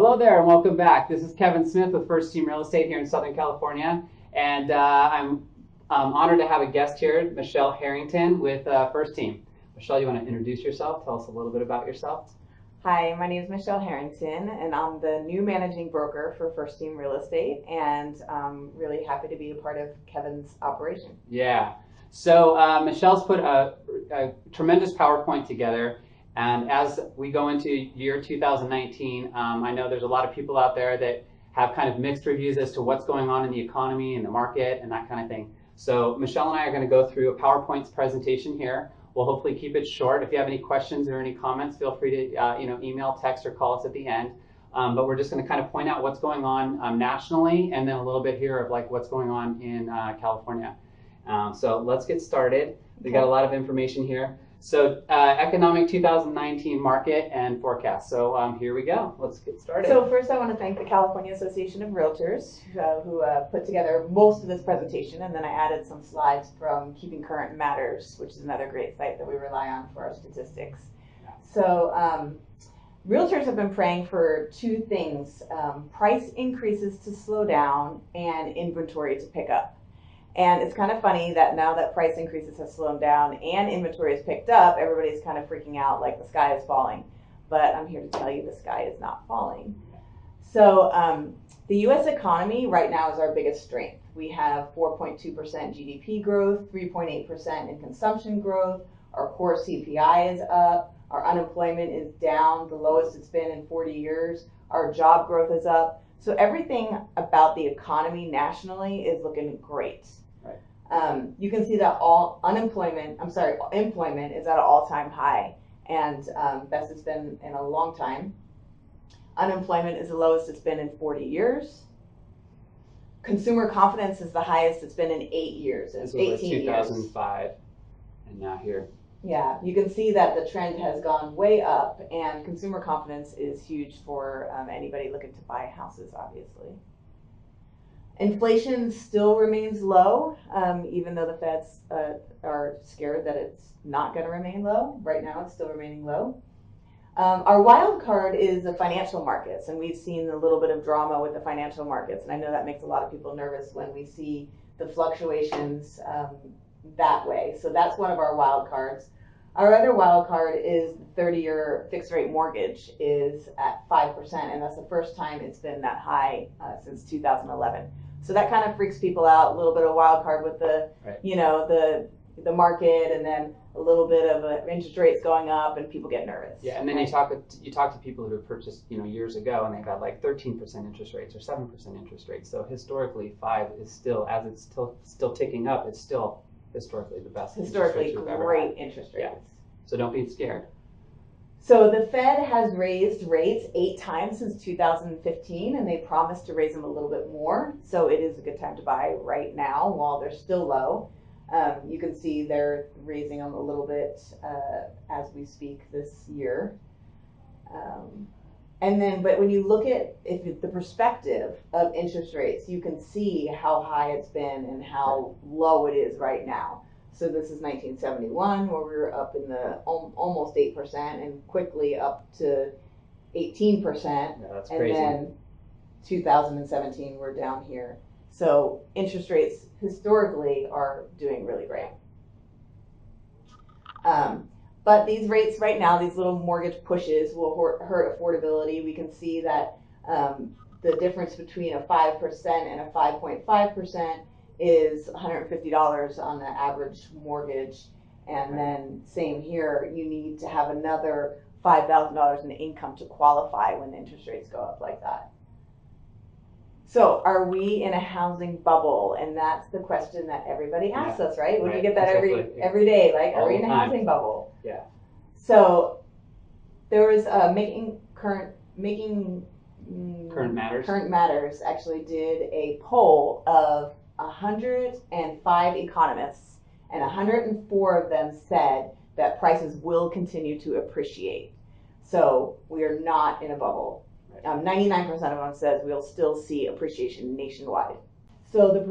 Hello there and welcome back. This is Kevin Smith with First Team Real Estate here in Southern California, and I'm honored to have a guest here, Michelle Harrington with First Team. Michelle, you want to introduce yourself? Tell us a little bit about yourself. Hi, my name is Michelle Harrington, and I'm the new managing broker for First Team Real Estate, and I'm really happy to be a part of Kevin's operation. Yeah. So Michelle's put a tremendous PowerPoint together. And as we go into year 2019, I know there's a lot of people out there that have kind of mixed reviews as to what's going on in the economy and the market and that kind of thing. So Michelle and I are going to go through a PowerPoint presentation here. We'll hopefully keep it short. If you have any questions or any comments, feel free to email, text, or call us at the end. But we're just going to kind of point out what's going on nationally, and then a little bit here of like what's going on in California. So let's get started. We got a lot of information here. So economic 2019 market and forecast. So here we go. Let's get started. So first I want to thank the California Association of Realtors who put together most of this presentation, and then I added some slides from Keeping Current Matters, which is another great site that we rely on for our statistics. Yeah. So realtors have been praying for two things: price increases to slow down and inventory to pick up. And it's kind of funny that now that price increases have slowed down and inventory has picked up, everybody's kind of freaking out like the sky is falling. But I'm here to tell you the sky is not falling. So the U.S. economy right now is our biggest strength. We have 4.2% GDP growth, 3.8% in consumption growth. Our core CPI is up. Our unemployment is down, the lowest it's been in 40 years. Our job growth is up. So everything about the economy nationally is looking great. Right. You can see that employment is at an all-time high, and best it's been in a long time. Unemployment is the lowest it's been in 40 years. Consumer confidence is the highest it's been in 8 years. This was 18 2005, years. And now here. Yeah, you can see that the trend has gone way up, and consumer confidence is huge for anybody looking to buy houses, obviously. Inflation still remains low, even though the Feds are scared that it's not going to remain low. Right now, it's still remaining low. Our wild card is the financial markets, and we've seen a little bit of drama with the financial markets, and I know that makes a lot of people nervous when we see the fluctuations that way. So that's one of our wild cards. Our other wild card is 30-year fixed rate mortgage is at 5%, and that's the first time it's been that high since 2011. So that kind of freaks people out. A little bit of wild card with the, right. The market, and then a little bit of interest rates going up, and people get nervous. Yeah, and then you talk to people who have purchased years ago, and they've had like 13% interest rates or 7% interest rates. So historically, 5 is still, as it's still ticking up, it's still historically the best. Historically great interest rates. Yeah. So don't be scared. So the Fed has raised rates 8 times since 2015, and they promised to raise them a little bit more. So it is a good time to buy right now while they're still low. You can see they're raising them a little bit as we speak this year. But when you look at the perspective of interest rates, you can see how high it's been and how low it is right now. So this is 1971, where we were up in the almost 8% and quickly up to 18%. Yeah, that's crazy. And then 2017, we're down here. So interest rates historically are doing really great. But these rates right now, these little mortgage pushes will hurt affordability. We can see that the difference between a 5% and a 5.5% is $150 on the average mortgage. And then same here, you need to have another $5,000 in income to qualify when interest rates go up like that. So are we in a housing bubble? And that's the question that everybody asks us, right? We get that every day, like, are we in a housing bubble? Yeah. So there was Current Matters actually did a poll of 105 economists, and 104 of them said that prices will continue to appreciate. So we are not in a bubble. 99% of them says we'll still see appreciation nationwide. So the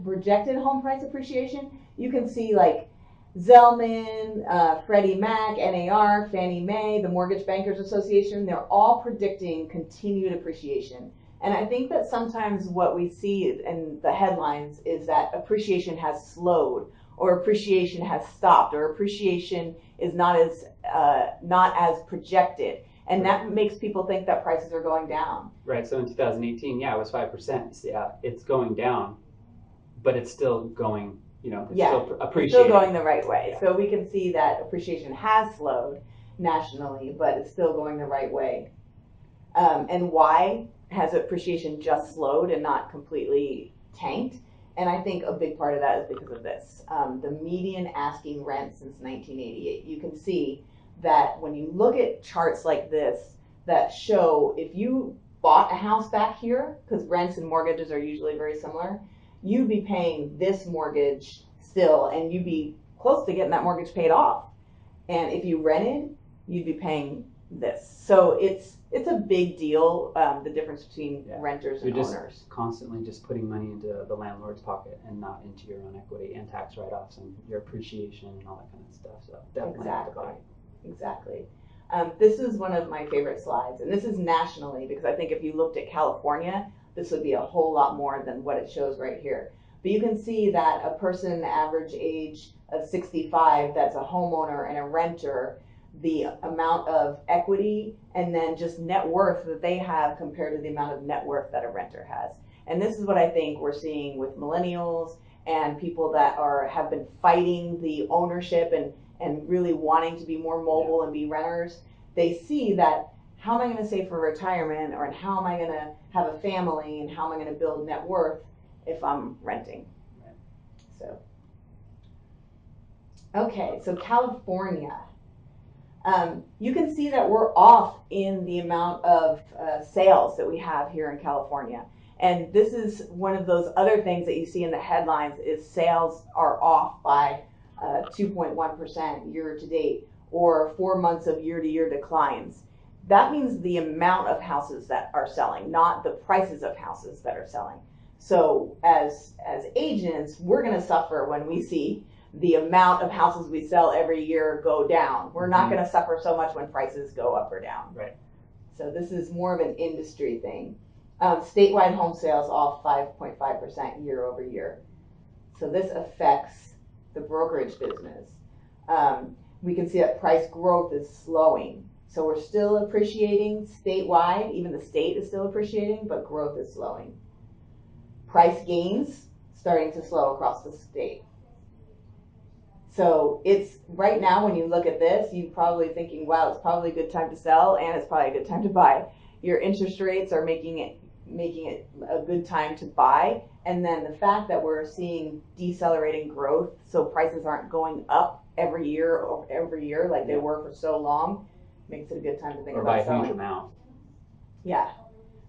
projected home price appreciation, you can see like Zellman, Freddie Mac, NAR, Fannie Mae, the Mortgage Bankers Association, they're all predicting continued appreciation. And I think that sometimes what we see in the headlines is that appreciation has slowed, or appreciation has stopped, or appreciation is not as projected. And that makes people think that prices are going down. Right. So in 2018, yeah, it was 5%. Yeah, it's going down, but it's still going. It's still appreciating. It's still going the right way. Yeah. So we can see that appreciation has slowed nationally, but it's still going the right way. And why has appreciation just slowed and not completely tanked? And I think a big part of that is because of this. The median asking rent since 1988. You can see that when you look at charts like this that show if you bought a house back here, because rents and mortgages are usually very similar, you'd be paying this mortgage still, and you'd be close to getting that mortgage paid off. And if you rented, you'd be paying this. So it's a big deal, the difference between renters and owners. You're just constantly just putting money into the landlord's pocket and not into your own equity and tax write-offs and your appreciation and all that kind of stuff. So definitely have to buy. Exactly. This is one of my favorite slides, and this is nationally, because I think if you looked at California, this would be a whole lot more than what it shows right here. But you can see that a person average age of 65 that's a homeowner and a renter, the amount of equity and then just net worth that they have compared to the amount of net worth that a renter has. And this is what I think we're seeing with millennials and people that have been fighting the ownership and really wanting to be more mobile and be renters. They see that, how am I going to save for retirement, or how am I going to have a family, and how am I going to build net worth if I'm renting? So, okay, so California. You can see that we're off in the amount of sales that we have here in California. And this is one of those other things that you see in the headlines is sales are off by 2.1% year to date, or 4 months of year-to-year declines. That means the amount of houses that are selling, not the prices of houses that are selling. So as agents, we're going to suffer when we see the amount of houses we sell every year go down. We're not going to suffer so much when prices go up or down. Right. So this is more of an industry thing. Statewide home sales off 5.5% year over year. So this affects the brokerage business. We can see that price growth is slowing. So we're still appreciating statewide, even the state is still appreciating, but growth is slowing. Price gains starting to slow across the state. So it's right now, when you look at this, you're probably thinking, wow, it's probably a good time to sell and it's probably a good time to buy. Your interest rates are making it a good time to buy. And then the fact that we're seeing decelerating growth, so prices aren't going up every year like they were for so long, makes it a good time to think about selling. Or by a huge amount. Yeah.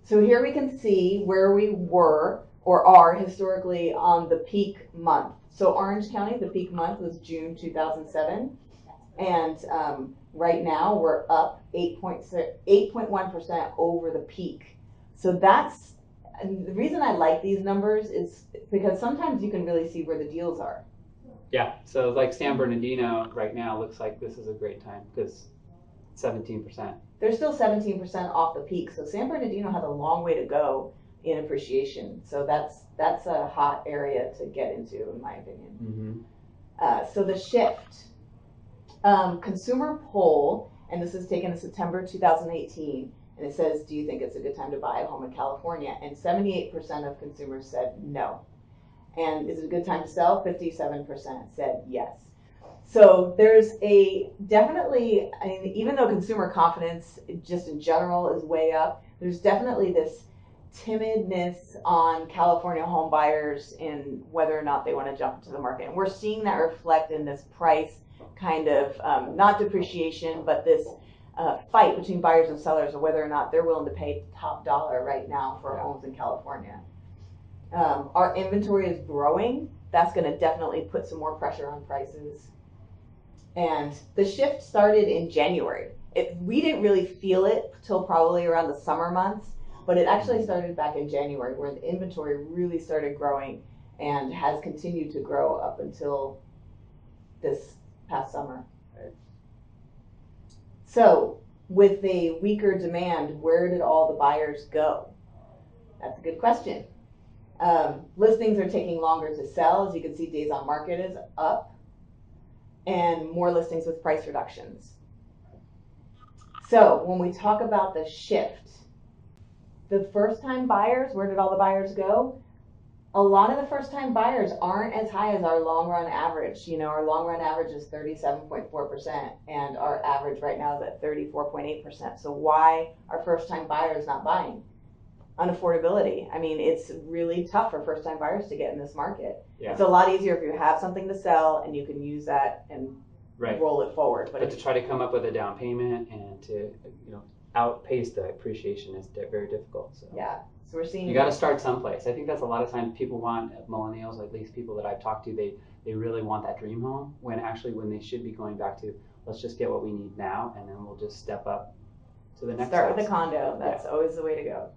So here we can see where we were or are historically on the peak month. So Orange County, the peak month was June 2007. And right now we're up 8.1% over the peak. So that's, the reason I like these numbers is because sometimes you can really see where the deals are. Yeah, so like San Bernardino right now looks like this is a great time because 17%. They're still 17% off the peak. So San Bernardino has a long way to go in appreciation. So that's a hot area to get into, in my opinion. So the shift. Consumer poll, and this is taken in September 2018, and it says, do you think it's a good time to buy a home in California? And 78% of consumers said no. And is it a good time to sell? 57% said yes. So there's definitely, I mean, even though consumer confidence just in general is way up, there's definitely this timidness on California home buyers in whether or not they want to jump into the market. And we're seeing that reflect in this price kind of, not depreciation, but this fight between buyers and sellers of whether or not they're willing to pay top dollar right now for homes in California. Our inventory is growing. That's going to definitely put some more pressure on prices. And the shift started in January. We didn't really feel it till probably around the summer months, but it actually started back in January where the inventory really started growing and has continued to grow up until this past summer. Right. So with a weaker demand, where did all the buyers go? That's a good question. Listings are taking longer to sell. As you can see, days on market is up, and more listings with price reductions. So when we talk about the shift, the first-time buyers, where did all the buyers go? A lot of the first-time buyers aren't as high as our long-run average. Our long-run average is 37.4%, and our average right now is at 34.8%. So why are first-time buyers not buying? Unaffordability. I mean, it's really tough for first-time buyers to get in this market. Yeah. It's a lot easier if you have something to sell and you can use that and Right. roll it forward. But to try to come up with a down payment and to outpace the appreciation is very difficult. So yeah, so we're seeing you got to start someplace. I think that's a lot of times people want millennials, at least people that I've talked to, they really want that dream home when they should be going back to let's just get what we need now and then we'll just step up to the next start house. with a condo. That's always the way to go.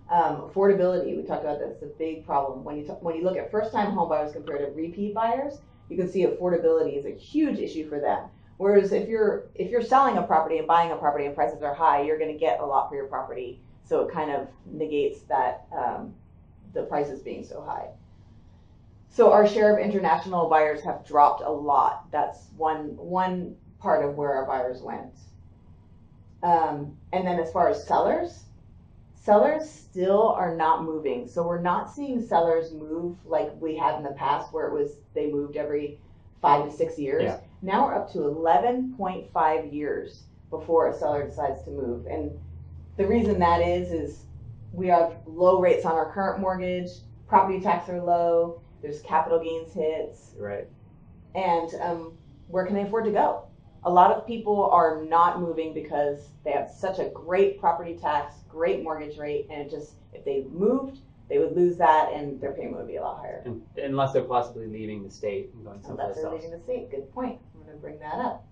Affordability, we talked about this, a big problem. When you look at first-time home buyers compared to repeat buyers, you can see affordability is a huge issue for them. Whereas if you're selling a property and buying a property and prices are high, you're going to get a lot for your property. So it kind of negates that the prices being so high. So our share of international buyers have dropped a lot. That's one part of where our buyers went. And then as far as sellers still are not moving. So we're not seeing sellers move like we had in the past where they moved every 5 to 6 years. Yeah. Now we're up to 11.5 years before a seller decides to move. And the reason that is we have low rates on our current mortgage, property tax are low, there's capital gains hits. Right. And where can they afford to go? A lot of people are not moving because they have such a great property tax, great mortgage rate, and if they moved, they would lose that and their payment would be a lot higher. Unless they're possibly leaving the state and going someplace else. Unless they're leaving the state. Good point. I'm going to bring that up.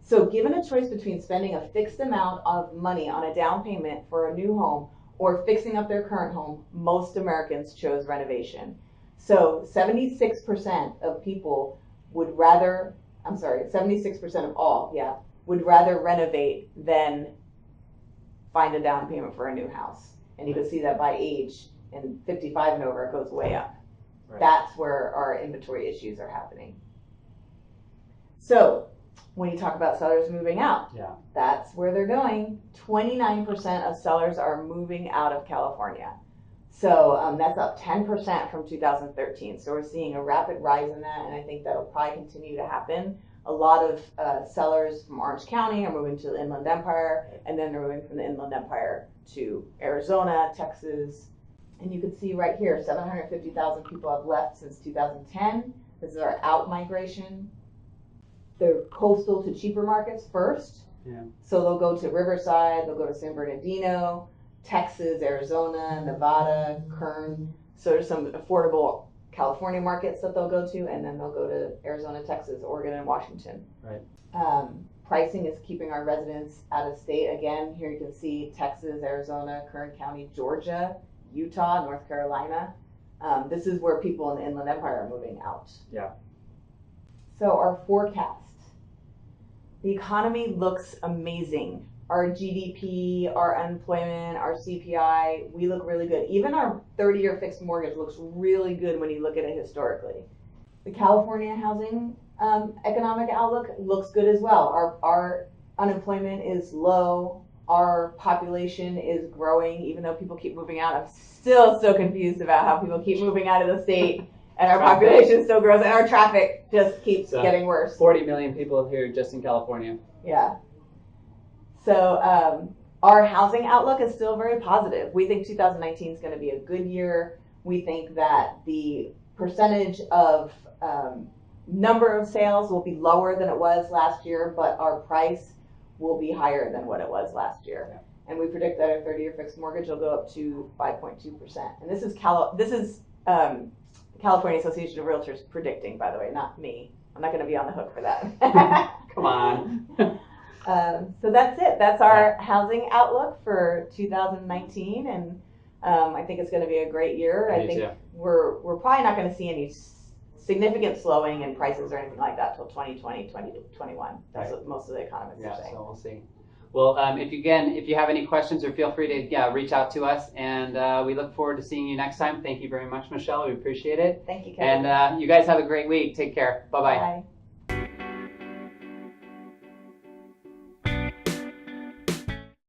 So given a choice between spending a fixed amount of money on a down payment for a new home or fixing up their current home, most Americans chose renovation. So 76% of people would rather 76% of all, would rather renovate than find a down payment for a new house. And you can see that by age, and 55 and over, it goes way up. Right. That's where our inventory issues are happening. So when you talk about sellers moving out, that's where they're going. 29% of sellers are moving out of California. So that's up 10% from 2013. So we're seeing a rapid rise in that, and I think that'll probably continue to happen. A lot of sellers from Orange County are moving to the Inland Empire, and then they're moving from the Inland Empire to Arizona, Texas. And you can see right here, 750,000 people have left since 2010. This is our out migration. They're coastal to cheaper markets first. Yeah. So they'll go to Riverside, they'll go to San Bernardino, Texas, Arizona, Nevada, Kern. So there's some affordable California markets that they'll go to, and then they'll go to Arizona, Texas, Oregon, and Washington. Right. Pricing is keeping our residents out of state. Again, here you can see Texas, Arizona, Kern County, Georgia, Utah, North Carolina. This is where people in the Inland Empire are moving out. Yeah. So our forecast. The economy looks amazing. Our GDP, our unemployment, our CPI, we look really good. Even our 30-year fixed mortgage looks really good when you look at it historically. The California housing economic outlook looks good as well. Our unemployment is low. Our population is growing, even though people keep moving out. I'm still so confused about how people keep moving out of the state and our population still grows and our traffic just keeps getting worse. 40 million people here just in California. Yeah. So our housing outlook is still very positive. We think 2019 is going to be a good year. We think that the percentage of number of sales will be lower than it was last year, but our price will be higher than what it was last year. Yeah. And we predict that our 30-year fixed mortgage will go up to 5.2%. And this is California Association of Realtors predicting, by the way, not me. I'm not going to be on the hook for that. Come on. So that's it. That's our housing outlook for 2019, and I think it's going to be a great year. I think we're probably not going to see any significant slowing in prices or anything like that till 2020, 2021. That's Right. what most of the economists are saying. So we'll see. Well, if you have any questions, or feel free to reach out to us, and we look forward to seeing you next time. Thank you very much, Michelle. We appreciate it. Thank you, Kevin. And you guys have a great week. Take care. Bye-bye. Bye.